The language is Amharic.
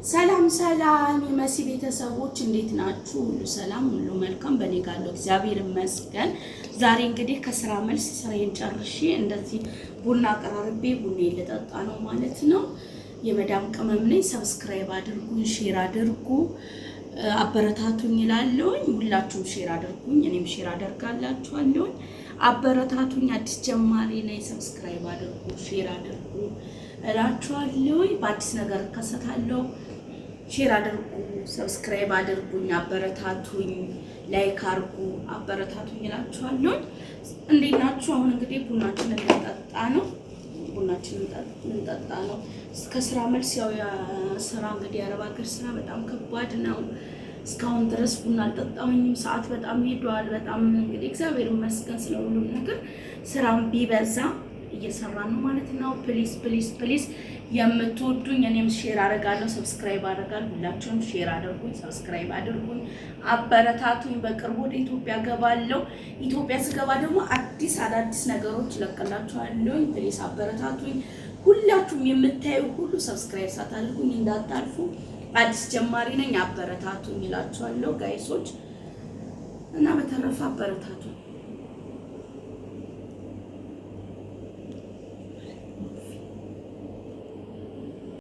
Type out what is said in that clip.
ሰላም ሰላም የመሲ ቤተሰቦች እንዴት ናችሁ? ሁሉ ሰላም ሁሉ መልካም በኔ ጋር ነው፣ እግዚአብሔር ይመስገን። ዛሬ እንግዲህ ከስራ መልስ ስራዬን ጨርሼ እንደዚህ ቡና አቀራርቤ ቡና ልጠጣ ነው ማለት ነው። የመዳም ቅመም ነኝ። ሰብስክራይብ አድርጉኝ፣ ሼር አድርጉ፣ አበረታቱኝ እላለሁኝ። ሁላችሁም ሼር አድርጉኝ፣ እኔም ሼር አደርጋላችኋለሁኝ። አበረታቱኝ። አዲስ ጀማሪ ነኝ። ሰብስክራይብ አድርጉ፣ ሼር አድርጉ እላችኋለሁኝ። በአዲስ ነገር እከሰታለሁ። ሼር አድርጉ፣ ሰብስክራይብ አድርጉኝ፣ አበረታቱኝ፣ ላይክ አድርጉ፣ አበረታቱኝ እላችኋለሁ። እንዴት ናችሁ? አሁን እንግዲህ ቡናችንን ልንጠጣ ነው። ከስራ መልስ ያው ስራ እንግዲህ የአረብ ሀገር ስራ በጣም ከባድ ነው። እስካሁን ድረስ ቡና አልጠጣሁኝም። ሰዓት በጣም ሄዷል። በጣም እንግዲህ እግዚአብሔር ይመስገን ስለ ሁሉም ነገር። ስራም ቢበዛ እየሰራ ነው ማለት ነው። ፕሊዝ ፕሊዝ ፕሊዝ የምትወዱኝ እኔም ሼር አደርጋለሁ፣ ሰብስክራይብ አደርጋለሁ። ሁላችሁም ሼር አድርጉኝ፣ ሰብስክራይብ አድርጉኝ፣ አበረታቱኝ። በቅርቡ ወደ ኢትዮጵያ ገባለሁ። ኢትዮጵያ ስገባ ደግሞ አዳዲስ ነገሮች እለቅላችኋለሁ። ፕሊዝ አበረታቱኝ። ሁላችሁም የምታዩ ሁሉ ሰብስክራይብ ሳታደርጉኝ እንዳታልፉ። አዲስ ጀማሪ ነኝ፣ አበረታቱኝ እላችኋለሁ ጋይሶች እና በተረፈ አበረታቱኝ።